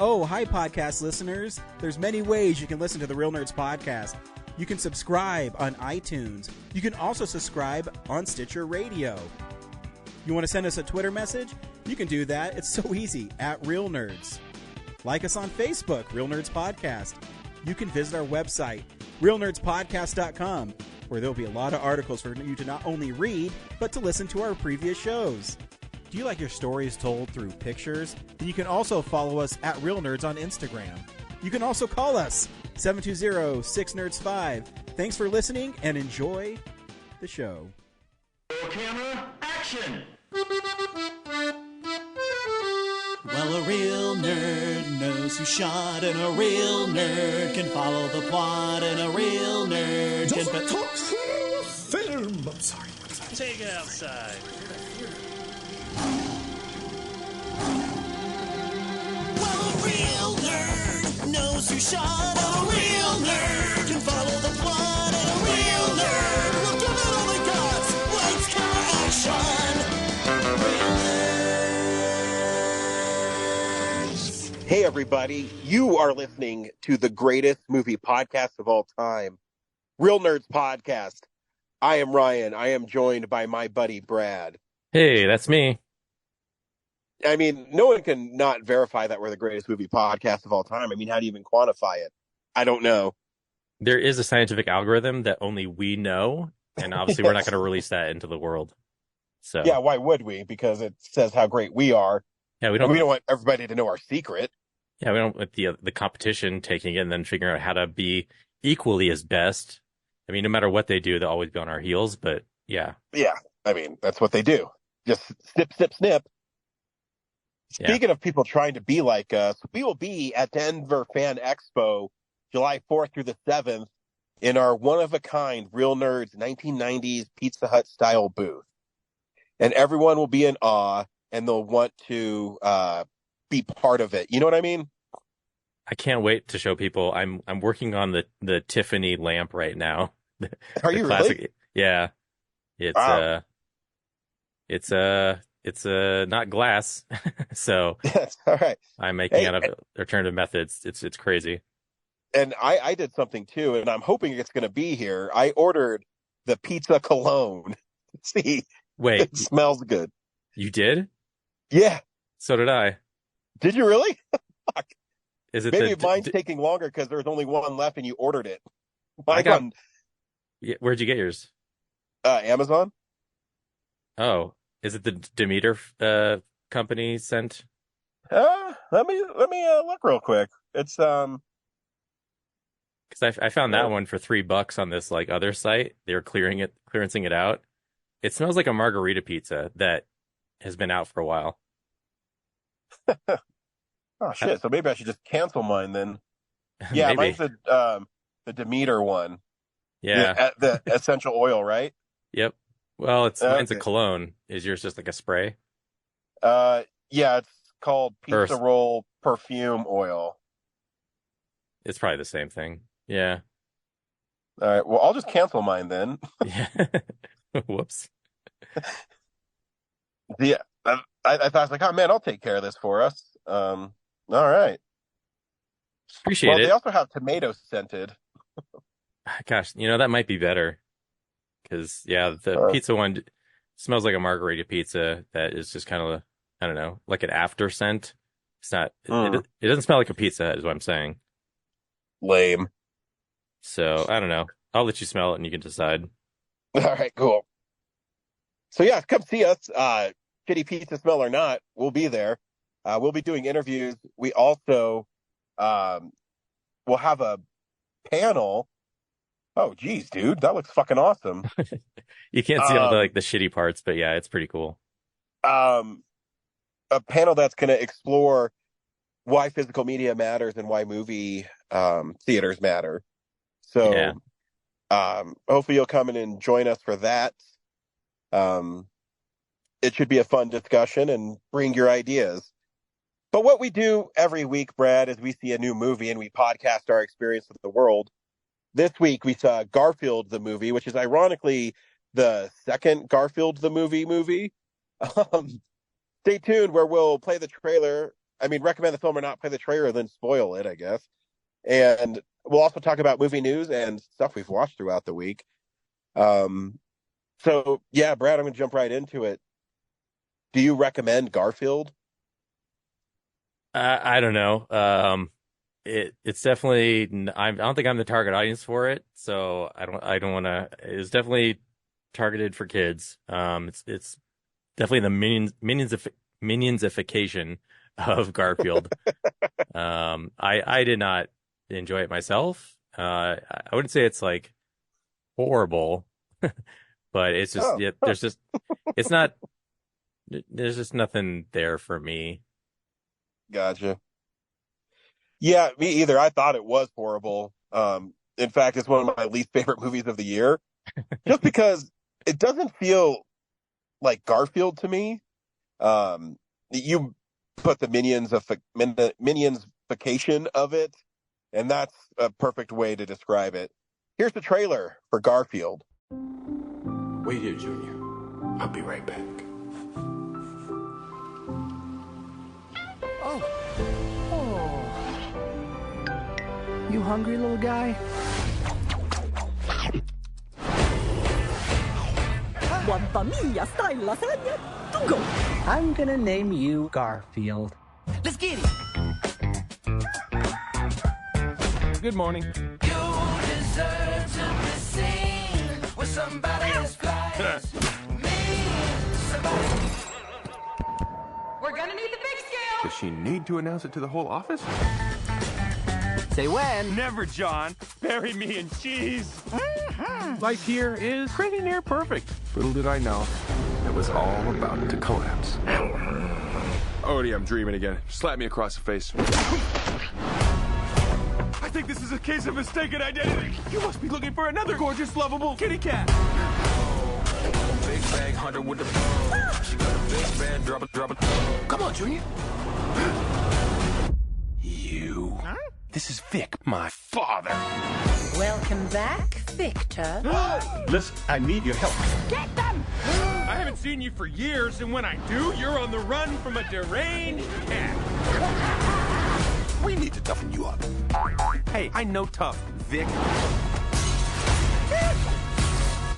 Oh, hi, podcast listeners. There's many ways you can listen to the Real Nerds podcast. You can subscribe on iTunes. You can also subscribe on Stitcher Radio. You want to send us a Twitter message? You can do that. It's so easy, at Real Nerds. Like us on Facebook, Real Nerds Podcast. You can visit our website, realnerdspodcast.com, where there'll be a lot of articles for you to not only read, but to listen to our previous shows. Do you like your stories told through pictures? Then you can also follow us at Real Nerds on Instagram. You can also call us, 720-6nerds5. Thanks for listening and enjoy the show. Camera, action! Well, a real nerd knows who shot, and a real nerd can follow the plot, and a real nerd can... talk film! I'm sorry. Take it outside. Well, a real nerd knows who shot, and a real nerd can follow the plot, and a real nerd will give it all they got. Lights, camera, action! Real nerds. Hey, everybody. You are listening to the greatest movie podcast of all time, Real Nerds Podcast. I am Ryan. I am joined by my buddy, Brad. Hey, that's me. I mean, no one can not verify that we're the greatest movie podcast of all time. I mean, how do you even quantify it? I don't know. There is a scientific algorithm that only we know, and obviously we're not going to release that into the world. So Yeah, why would we? Because it says how great we are. yeah, we And don't. we don't want everybody to know our secret. Yeah, we don't want the competition taking it and then figuring out how to be equally as best. I mean, no matter what they do, they'll always be on our heels. But yeah, Yeah, I mean, that's what they do. Just snip, snip, snip. Speaking of people trying to be like us, we will be at Denver Fan Expo July 4th through the 7th in our one-of-a-kind Real Nerds 1990s Pizza Hut style booth. And everyone will be in awe, and they'll want to be part of it. You know what I mean? I can't wait to show people. I'm working on the Tiffany lamp right now. Are you really? Yeah, it's Wow. it's not glass, so Yes, all right. I'm making Hey, out of alternative methods. It's crazy. And I did something too, and I'm hoping it's going to be here. I ordered the pizza cologne. See, Wait, it smells good. you did? Yeah. So did I. Did you really? Fuck. Is it Maybe the? mine's taking longer because there's only one left and you ordered it. I Mine's got- on Where'd you get yours? Amazon. Oh, is it the Demeter company sent? Let me look real quick. It's Because I found Yeah. that one for $3 on this like other site. They were clearancing it out. It smells like a margarita pizza that has been out for a while. oh shit. So maybe I should just cancel mine then. Yeah, Maybe. mine's the Demeter one. Yeah. The essential oil, right? Yep. Well, mine's a Okay. cologne. Is yours just like a spray? Yeah, it's called Pizza Or- Roll Perfume Oil. It's probably the same thing. Yeah. All right. Well, I'll just cancel mine then. Yeah. Whoops. Yeah, I thought I was like, oh man, I'll take care of this for us. All right. Appreciate Well, it. they also have tomato scented. Gosh, that might be better. Because, yeah, the Uh. pizza one smells like a margarita pizza that is just kind of, I don't know, like an after scent. It's not, it doesn't smell like a Pizza Hut, is what I'm saying. Lame. So, I don't know. I'll let you smell it and you can decide. All right, cool. So yeah, come see us. Shitty pizza smell or not, we'll be there. We'll be doing interviews. We also will have a panel. Oh, geez, dude, that looks fucking awesome. You can't see all the shitty parts, but yeah, it's pretty cool. A panel that's going to explore why physical media matters and why movie theaters matter. So Yeah. hopefully you'll come in and join us for that. It should be a fun discussion and bring your ideas. But what we do every week, Brad, is we see a new movie and we podcast our experience with the world. This week we saw Garfield the movie, which is ironically the second Garfield the movie. Stay tuned where we'll play the trailer I mean, recommend the film or not play the trailer and then spoil it, I guess. And we'll also talk about movie news and stuff we've watched throughout the week. So yeah, Brad, I'm going to jump right into it. Do you recommend Garfield? I don't know. It's definitely. I don't think I'm the target audience for it, so I don't want to. It's definitely targeted for kids. It's definitely the minionsification of Garfield. I did not enjoy it myself. I wouldn't say it's like horrible, but it's just there's just it's not. There's just nothing there for me. Gotcha. Yeah, me either. I thought it was horrible. In fact, it's one of my least favorite movies of the year, just because it doesn't feel like Garfield to me. You put the minionsfication of it, and that's a perfect way to describe it. Here's the trailer for Garfield. Wait here, Junior. I'll be right back. You hungry, little guy? Mamma mia, stai lasagna? Tu go. I'm gonna name you Garfield. Let's get it. Good morning. You deserve to be seen with somebody as fly as me. Somebody. We're gonna need the big scale. Does she need to announce it to the whole office? Say when. Never, John. Bury me in cheese. Life here is pretty near perfect. Little did I know, it was all about to collapse. Odie, I'm dreaming again. Slap me across the face. I think this is a case of mistaken identity. You must be looking for another gorgeous, lovable kitty cat. Big bag hunter with the she got a big bad drop it. Come on, Junior. You. Huh? This is Vic, my father. Welcome back, Victor. Listen, I need your help. Get them! I haven't seen you for years, and when I do, you're on the run from a deranged cat. We need to toughen you up. Hey, I know tough, Vic.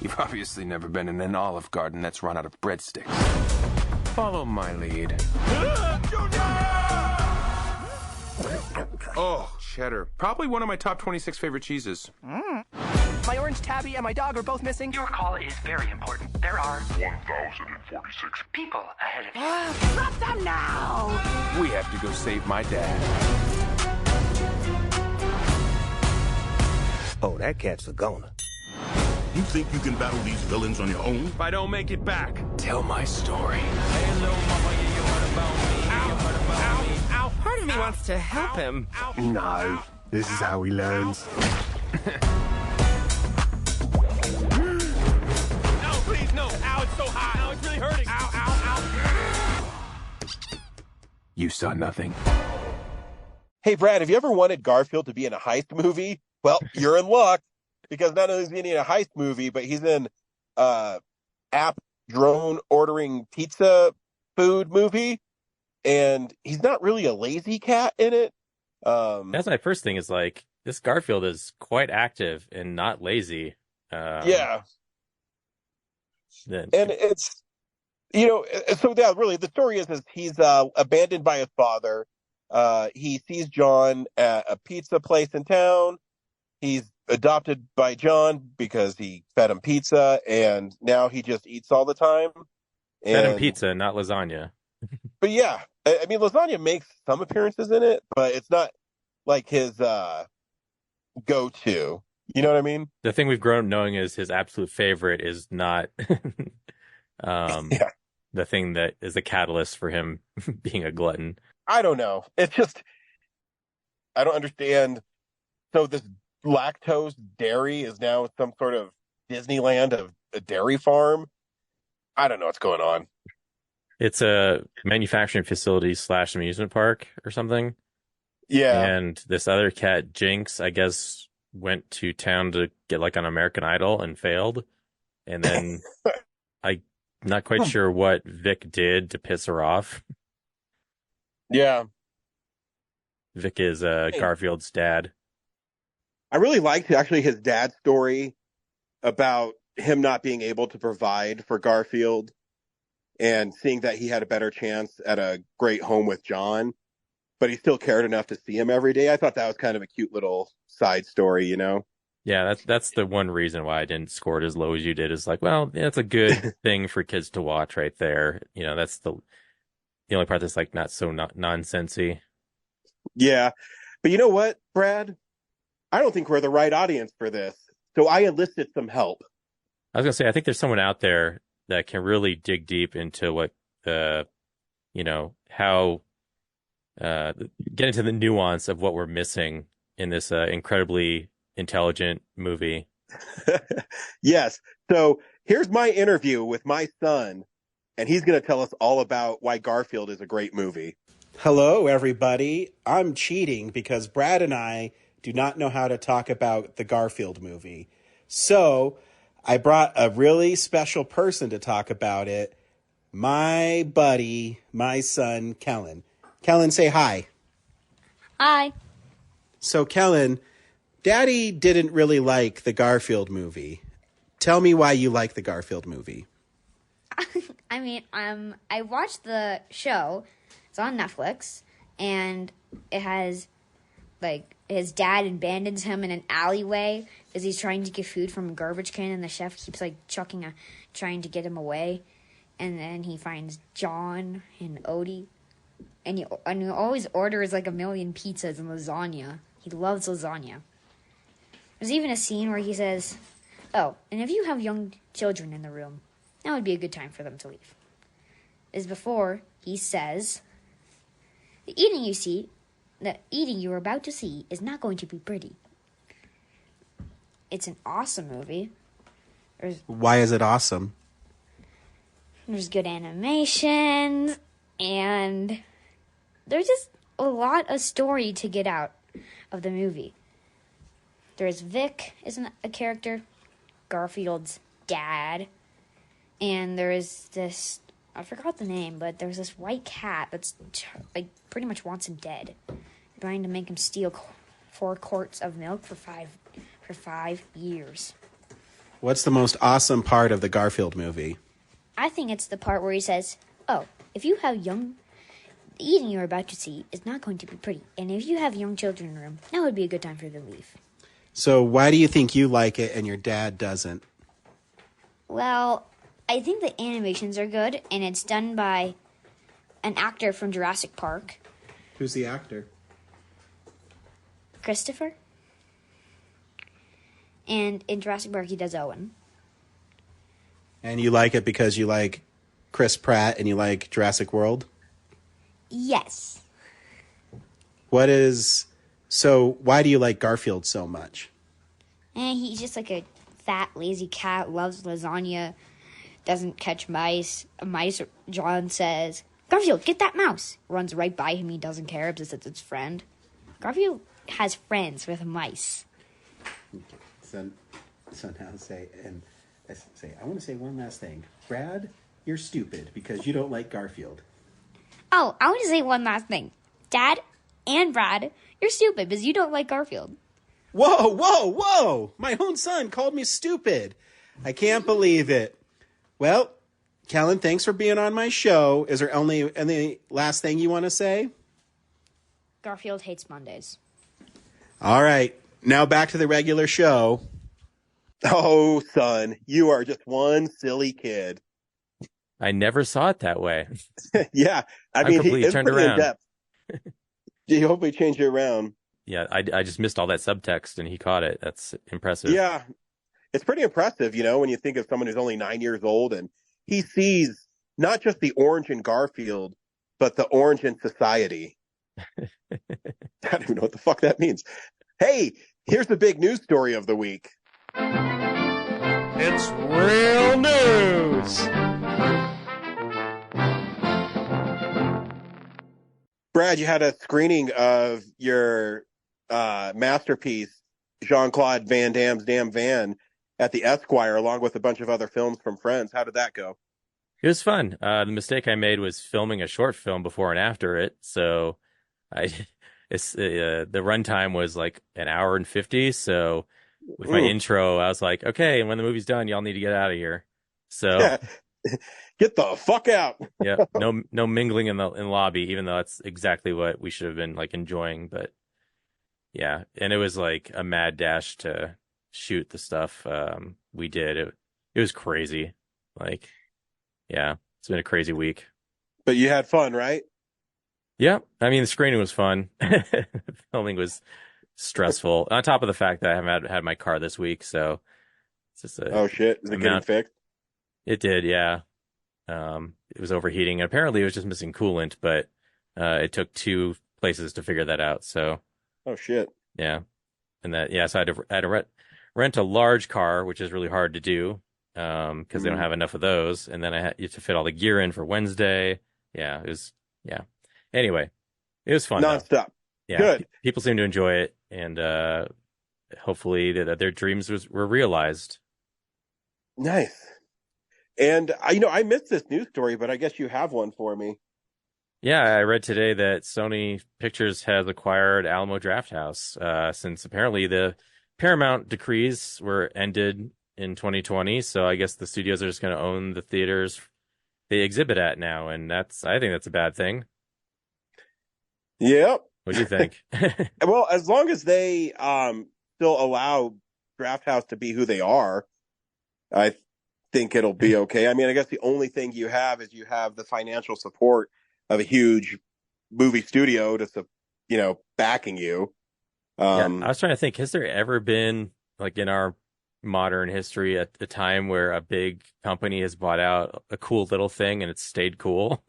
You've obviously never been in an Olive Garden that's run out of breadsticks. Follow my lead. Oh, cheddar. Probably one of my top 26 favorite cheeses. My orange tabby and my dog are both missing. Your call is very important. There are 1,046 people ahead of you. Drop them now! We have to go save my dad. Oh, that cat's a goner. You think you can battle these villains on your own? If I don't make it back. Tell my story. Part of me wants to help him. No, this is how he learns. No, please, no. Ow, it's so hot. Ow, it's really hurting. Ow, ow, ow. You saw nothing. Hey, Brad, have you ever wanted Garfield to be in a heist movie? Well, you're in luck, because not only is he in a heist movie, but he's in app drone ordering pizza food movie, and he's not really a lazy cat in it. That's my first thing is like, this Garfield is quite active and not lazy. Yeah. Then, And it's, so yeah, really, the story is he's abandoned by his father. He sees John at a pizza place in town. He's adopted by John because he fed him pizza, and now he just eats all the time. fed him pizza, not lasagna. But yeah, I mean, lasagna makes some appearances in it, but it's not like his go-to. You know what I mean? The thing we've grown up knowing is his absolute favorite is not Yeah. the thing that is a catalyst for him being a glutton. I don't know. It's just, I don't understand. So this lactose dairy is now some sort of Disneyland of a dairy farm. I don't know what's going on. It's a manufacturing facility / amusement park or something. Yeah. And this other cat, Jinx, I guess, went to town to get like on American Idol and failed. And then I'm not quite sure what Vic did to piss her off. Yeah. Vic is Garfield's dad. I really liked actually his dad's story about him not being able to provide for Garfield and seeing that he had a better chance at a great home with John, but he still cared enough to see him every day. I thought that was kind of a cute little side story, you know? Yeah, that's the one reason why I didn't score it as low as you did. Is like, well, that's a good thing for kids to watch right there. You know, that's the only part that's like not so nonsensy. Yeah. But you know what, Brad? I don't think we're the right audience for this. So I enlisted some help. I was gonna say, I think there's someone out there that can really dig deep into what, how, get into the nuance of what we're missing in this incredibly intelligent movie. Yes. So here's my interview with my son, and he's going to tell us all about why Garfield is a great movie. Hello, everybody. I'm cheating because Brad and I do not know how to talk about the Garfield movie. So I brought a really special person to talk about it. My buddy, my son, Kellen. Kellen, say hi. Hi. So, Kellen, Daddy didn't really like the Garfield movie. Tell me why you like the Garfield movie. I mean, I watched the show. It's on Netflix, and it has, like, his dad abandons him in an alleyway as he's trying to get food from a garbage can, and the chef keeps, like, trying to get him away. And then he finds John and Odie, and he always orders, like, 1,000,000 pizzas and lasagna. He loves lasagna. There's even a scene where he says, "Oh, and if you have young children in the room, that would be a good time for them to leave." As before, he says, the eating you're about to see is not going to be pretty." It's an awesome movie. Why is it awesome? There's good animations, and there's just a lot of story to get out of the movie. There's Vic, isn't a character, Garfield's dad, and there is this, I forgot the name, but there's this white cat that's like pretty much wants him dead, trying to make him steal 4 quarts of milk for 5 years. What's the most awesome part of the Garfield movie? I think it's the part where he says, "Oh, if you have the eating you're about to see is not going to be pretty, and if you have young children in the room, that would be a good time for them to leave." So why do you think you like it and your dad doesn't? Well, I think the animations are good, and it's done by an actor from Jurassic Park. Who's the actor? Christopher. And in Jurassic Park, he does Owen. And you like it because you like Chris Pratt and you like Jurassic World? Yes. So why do you like Garfield so much? And he's just like a fat, lazy cat, loves lasagna, doesn't catch mice. John says, "Garfield, get that mouse." Runs right by him, he doesn't care because it's his friend. Garfield has friends with mice. So now I want to say one last thing. Brad, you're stupid because you don't like Garfield. Oh, I want to say one last thing. Dad and Brad, you're stupid because you don't like Garfield. Whoa! My own son called me stupid. I can't believe it. Well, Kellen, thanks for being on my show. Is there any last thing you want to say? Garfield hates Mondays. All right. Now back to the regular show. Oh, son, you are just one silly kid. I never saw it that way. Yeah. I mean, completely turned pretty around. in-depth. He hopefully changed you around. Yeah, I just missed all that subtext, and he caught it. That's impressive. Yeah. It's pretty impressive, when you think of someone who's only 9 years old and he sees not just the orange in Garfield, but the orange in society. I don't even know what the fuck that means. Hey, here's the big news story of the week. It's real news. Brad, you had a screening of your masterpiece, Jean-Claude Van Damme's Damn Van, at the Esquire, along with a bunch of other films from friends. How did that go? It was fun. The mistake I made was filming a short film before and after it. So it it's the runtime was like an hour and 50. So with my intro, I was like, okay, and when the movie's done, y'all need to get out of here. So get the fuck out. yeah, no mingling in the lobby, even though that's exactly what we should have been like enjoying. But yeah, and it was like a mad dash to shoot the stuff we did. It was crazy. Like, yeah, it's been a crazy week. But you had fun, right? Yeah, I mean the screening was fun. Filming was stressful. On top of the fact that I haven't had my car this week, so it's just oh shit, is it getting fixed? It did, yeah. It was overheating, and apparently it was just missing coolant, but it took 2 places to figure that out. So, oh shit, yeah, and so I had to rent a large car, which is really hard to do because they don't have enough of those, and then I had to fit all the gear in for Wednesday. Yeah, it was Anyway, it was fun. Nonstop. Though. Yeah, good. People seem to enjoy it, and hopefully their dreams were realized. Nice. And I missed this news story, but I guess you have one for me. Yeah, I read today that Sony Pictures has acquired Alamo Drafthouse since apparently the Paramount decrees were ended in 2020. So I guess the studios are just going to own the theaters they exhibit at now, and I think that's a bad thing. Yep. What do you think? Well, as long as they still allow Drafthouse to be who they are, I think it'll be okay. I mean, I guess the only thing you have is you have the financial support of a huge movie studio to, backing you. I was trying to think, has there ever been, like in our modern history, a time where a big company has bought out a cool little thing and it's stayed cool?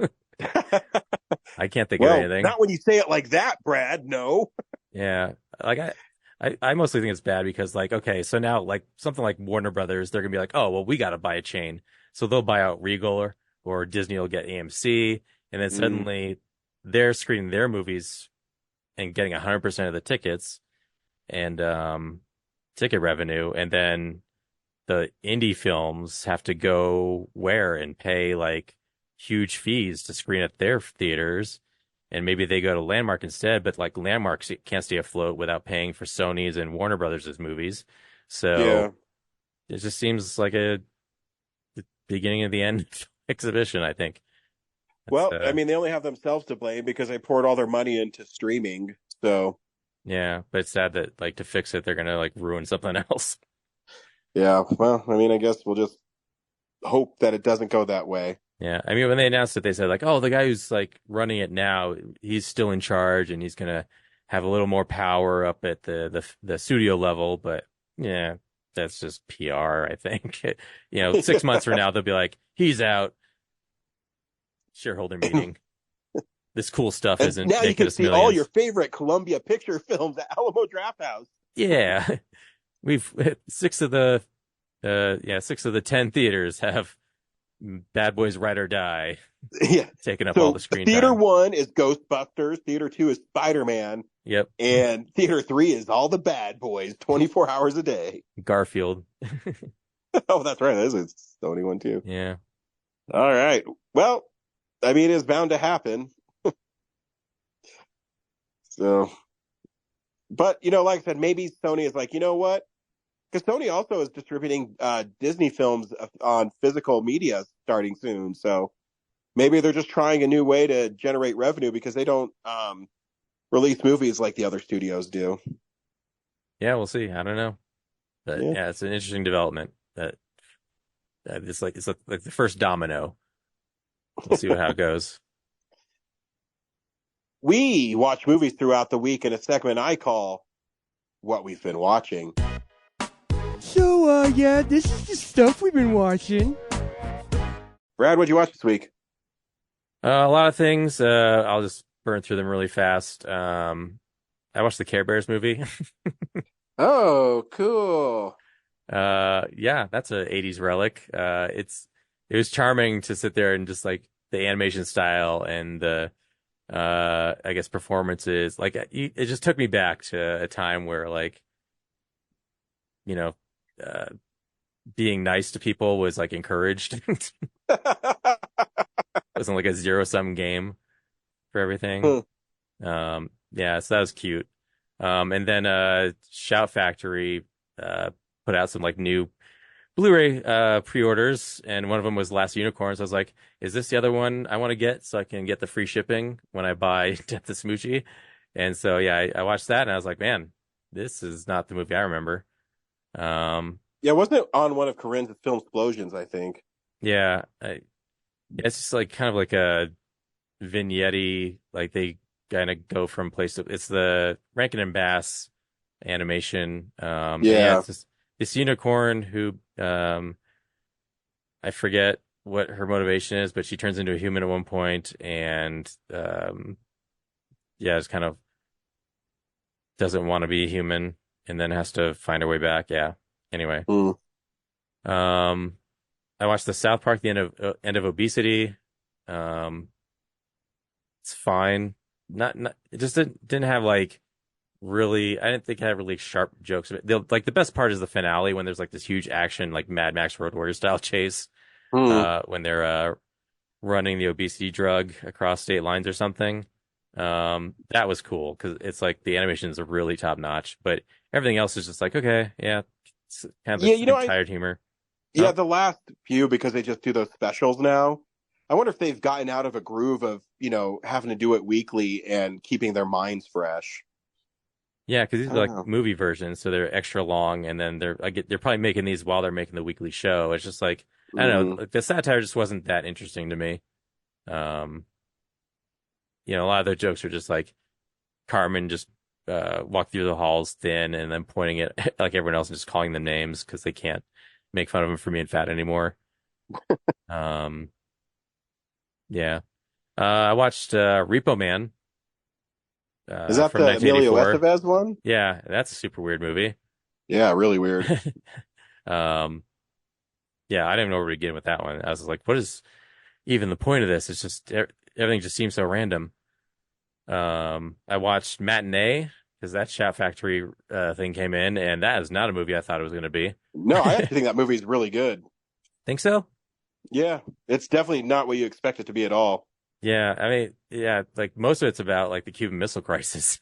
I can't think of anything. Not when you say it like that, Brad. No. Yeah. Like I mostly think it's bad because like, okay, so now like something like Warner Brothers, they're gonna be like, oh, well, we got to buy a chain. So they'll buy out Regal or Disney will get AMC. And then suddenly they're screening their movies and getting 100% of the tickets and ticket revenue. And then the indie films have to go where and pay like huge fees to screen at their theaters. And maybe they go to Landmark instead, but like Landmark can't stay afloat without paying for Sony's and Warner Brothers' movies. So it just seems like the beginning of the end exhibition, I think. Well, I mean, they only have themselves to blame because they poured all their money into streaming. So yeah, but it's sad that like to fix it, they're gonna like ruin something else. Yeah, well, I mean, I guess we'll just hope that it doesn't go that way. Yeah, I mean, when they announced it, they said like, "Oh, the guy who's like running it now, he's still in charge, and he's gonna have a little more power up at the studio level." But yeah, that's just PR, I think. 6 months from now, they'll be like, "He's out." Shareholder meeting. This cool stuff isn't now making you can us see millions. all your favorite Columbia Picture films at Alamo Drafthouse. Yeah, we've 6 of the 10 theaters have Bad Boys Ride or Die. Yeah, taking up all the screen theater time. 1 is Ghostbusters. Theater 2 is Spider-Man. Yep. And theater 3 is all the Bad Boys, 24 hours a day. Garfield. Oh, that's right. That is a Sony one too. Yeah. All right. Well, I mean, it's bound to happen. So, but, like I said, maybe Sony is like, you know what? Because Sony also is distributing Disney films on physical media starting soon. So maybe they're just trying a new way to generate revenue because they don't release movies like the other studios do. Yeah, we'll see. I don't know. But yeah, it's an interesting development. That it's like the first domino. We'll see how it goes. We watch movies throughout the week in a segment I call What We've Been Watching. So, this is the stuff we've been watching. Brad, what'd you watch this week? A lot of things. I'll just burn through them really fast. I watched the Care Bears movie. Oh, cool. Yeah, that's a 80s relic. It was charming to sit there and just like the animation style and the I guess performances. Like it just took me back to a time where like being nice to people was like encouraged. It wasn't like a 0-sum game for everything. Yeah, so that was cute. And then Shout Factory put out some like new Blu-ray pre-orders, and one of them was Last Unicorn. So I was like, is this the other one I want to get so I can get the free shipping when I buy Death to Smoochie? And so yeah, I watched that and I was like, man, this is not the movie I remember. Yeah, wasn't it on one of Corinne's film explosions, I think? Yeah, it's just like kind of like a vignette, like they kind of go from place to it's the Rankin and Bass animation. Yeah, it's just this unicorn who I forget what her motivation is, but she turns into a human at one point and yeah, it's kind of doesn't want to be human and then has to find her way back. Yeah. Anyway. I watched the South Park, the end of Obesity. It's fine. Not it just didn't have like really. I didn't think it had really sharp jokes. Like the best part is the finale when there's like this huge action, like Mad Max Road Warrior style chase. When they're running the obesity drug across state lines or something. That was cool because it's like the animations are really top notch, but everything else is just like okay, yeah, it's kind of tired humor. Yeah, the last few, because they just do those specials now. I wonder if they've gotten out of a groove of, having to do it weekly and keeping their minds fresh. Yeah, because these are like movie versions, so they're extra long, and then they're probably making these while they're making the weekly show. It's just like, I don't know, the satire just wasn't that interesting to me. A lot of their jokes are just like Carmen just walk through the halls thin and then pointing at like everyone else and just calling them names because they can't make fun of him for being fat anymore. Yeah. I watched Repo Man. Is that the Emilio Estevez one? Yeah, that's a super weird movie. Yeah, really weird. Yeah, I didn't know where to begin with that one. I was like, what is even the point of this? It's just everything just seems so random. I watched Matinee because that Shout Factory thing came in, and that is not a movie I thought it was going to be. No, I actually think that movie is really good. Think so? Yeah, it's definitely not what you expect it to be at all. Yeah, I mean, yeah, like most of it's about like the Cuban Missile Crisis.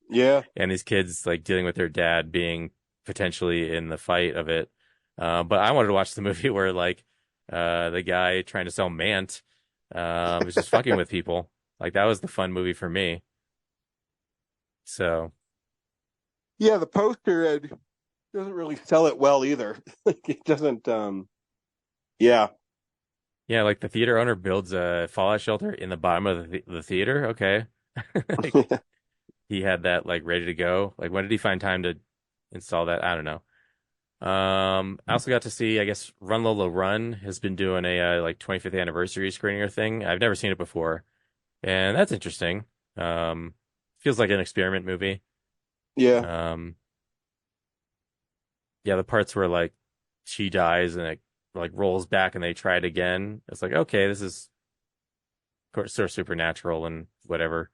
Yeah. And these kids like dealing with their dad being potentially in the fight of it. But I wanted to watch the movie where like the guy trying to sell Mant was just fucking with people. Like that was the fun movie for me. So. Yeah, the poster doesn't really sell it well either. Like it doesn't. Yeah. Yeah, like the theater owner builds a fallout shelter in the bottom of the theater. Okay. He had that like ready to go. Like when did he find time to install that? I don't know. I also got to see, I guess, Run Lola Run has been doing a like 25th anniversary screening or thing. I've never seen it before, and that's interesting. Feels like an experiment movie. Yeah. Yeah, the parts where like she dies and it like rolls back and they try it again. It's like, okay, this is sort of supernatural and whatever.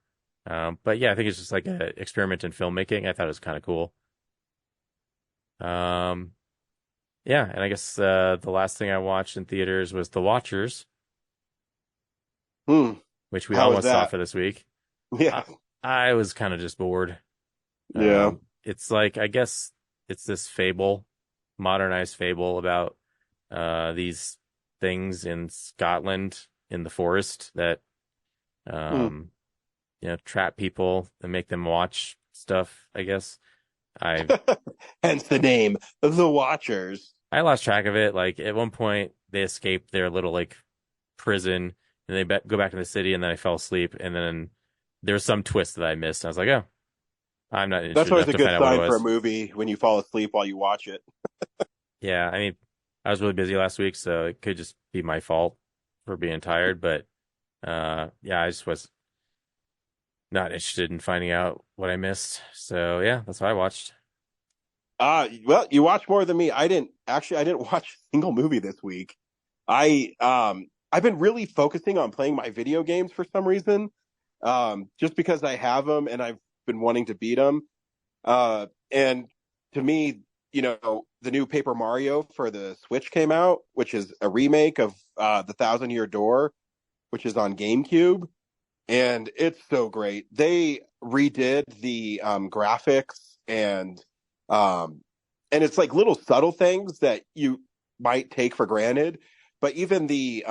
But yeah, I think it's just like an experiment in filmmaking. I thought it was kind of cool. Yeah, and I guess the last thing I watched in theaters was The Watchers, which we almost saw for this week. Yeah, I was kind of just bored. Yeah, it's like I guess it's this fable, modernized fable about these things in Scotland in the forest that trap people and make them watch stuff, I guess. Hence the name, The Watchers. I lost track of it. Like at one point they escaped their little like prison and they go back to the city, and then I fell asleep, and then there was some twist that I missed. I was like, oh, I'm not interested. That's always a good sign for a movie when you fall asleep while you watch it. Yeah, I mean, I was really busy last week, so it could just be my fault for being tired. But yeah, I just was not interested in finding out what I missed. So yeah, that's what I watched. Well, you watched more than me. I didn't watch a single movie this week. I've been really focusing on playing my video games for some reason. Just because I have them and I've been wanting to beat them. And to me, the new Paper Mario for the Switch came out, which is a remake of the Thousand Year Door, which is on GameCube. And it's so great. They redid the graphics and it's like little subtle things that you might take for granted, but even the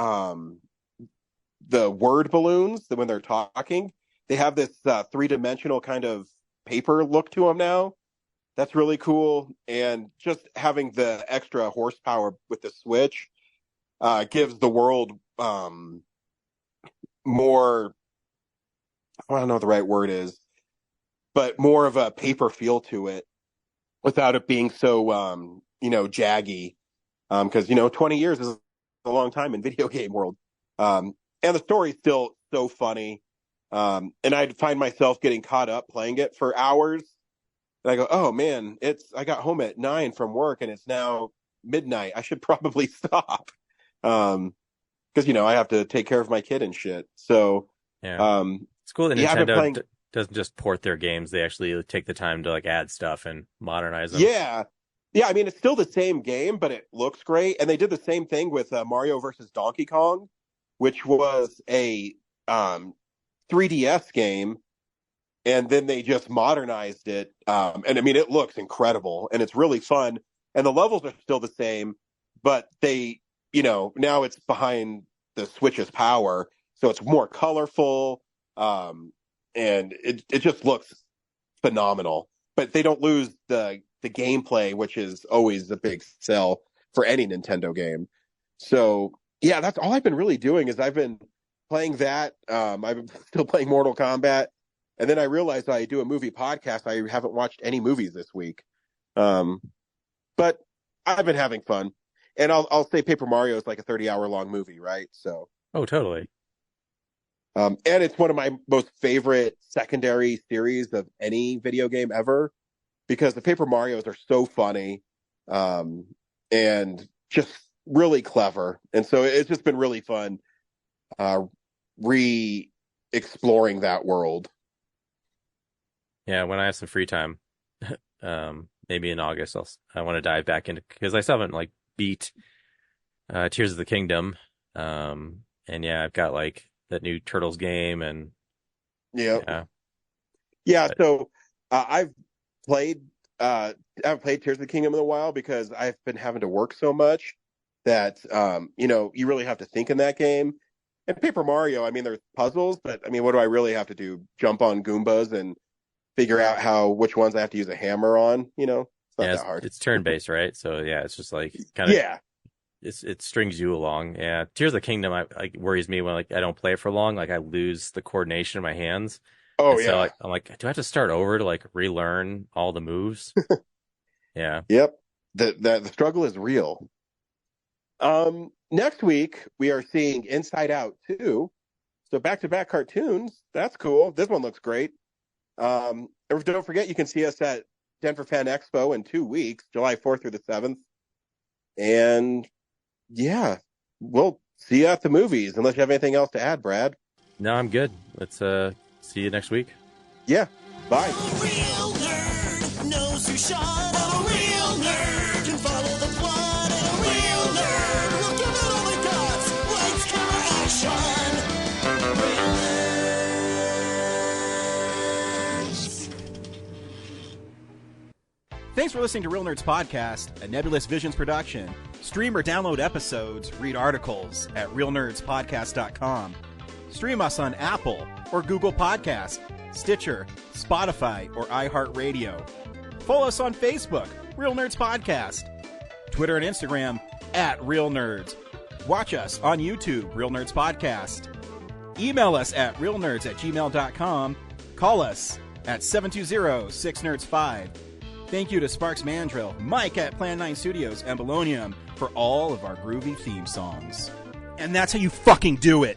word balloons, that when they're talking, they have this three-dimensional kind of paper look to them now. That's really cool. And just having the extra horsepower with the Switch gives the world more, I don't know what the right word is, but more of a paper feel to it without it being so, jaggy. Because, 20 years is a long time in video game world. And the story's still so funny. And I'd find myself getting caught up playing it for hours. And I go, oh man, I got home at 9 from work and it's now midnight. I should probably stop. Because, I have to take care of my kid and shit. So, yeah. It's cool that Nintendo doesn't just port their games. They actually take the time to like add stuff and modernize them. Yeah. Yeah. I mean, it's still the same game, but it looks great. And they did the same thing with Mario versus Donkey Kong, which was a 3DS game. And then they just modernized it. And I mean, it looks incredible and it's really fun. And the levels are still the same, but they, now it's behind the Switch's power. So it's more colorful. And it just looks phenomenal. But they don't lose the gameplay, which is always the big sell for any Nintendo game. So, yeah, that's all I've been really doing is I've been playing that. I've been still playing Mortal Kombat. And then I realized I do a movie podcast. I haven't watched any movies this week. But I've been having fun. And I'll say Paper Mario is like a 30-hour long movie, right? So. Oh, totally. And it's one of my most favorite secondary series of any video game ever because the Paper Marios are so funny and just really clever. And so it's just been really fun re-exploring that world. Yeah, when I have some free time, maybe in August, I want to dive back into, because I still haven't like beat Tears of the Kingdom. And yeah, I've got like that new Turtles game and yeah. But, so I've played Tears of the Kingdom in a while because I've been having to work so much that you really have to think in that game. And Paper Mario, I mean, there's puzzles, but I mean, what do I really have to do? Jump on Goombas and figure out which ones I have to use a hammer on? It's not that hard. It's turn-based, right? So yeah, it's just like kind of it strings you along. Yeah, Tears of the Kingdom worries me when like I don't play it for long. Like I lose the coordination in my hands. Oh and yeah. So I'm like, do I have to start over to like relearn all the moves? Yeah. Yep. The struggle is real. Next week we are seeing Inside Out 2. So back-to-back cartoons. That's cool. This one looks great. Don't forget you can see us at Denver Fan Expo in 2 weeks, July 4th through the 7th. And yeah, we'll see you at the movies, unless you have anything else to add, Brad. No, I'm good. Let's see you next week. Yeah, bye. A real nerd knows who shot. A real nerd can follow the plot. And a real nerd will give it all they got. Lights, camera, action. Real nerds. Thanks for listening to Real Nerds Podcast, a Nebulous Visions production. Stream or download episodes, read articles at realnerdspodcast.com. Stream us on Apple or Google Podcast, Stitcher, Spotify, or iHeartRadio. Follow us on Facebook, Real Nerds Podcast. Twitter and Instagram, @Real Nerds. Watch us on YouTube, Real Nerds Podcast. Email us at realnerds@gmail.com. Call us at 720-6nerds5. Thank you to Sparks Mandrill, Mike at Plan 9 Studios, and Bolognium for all of our groovy theme songs. And that's how you fucking do it!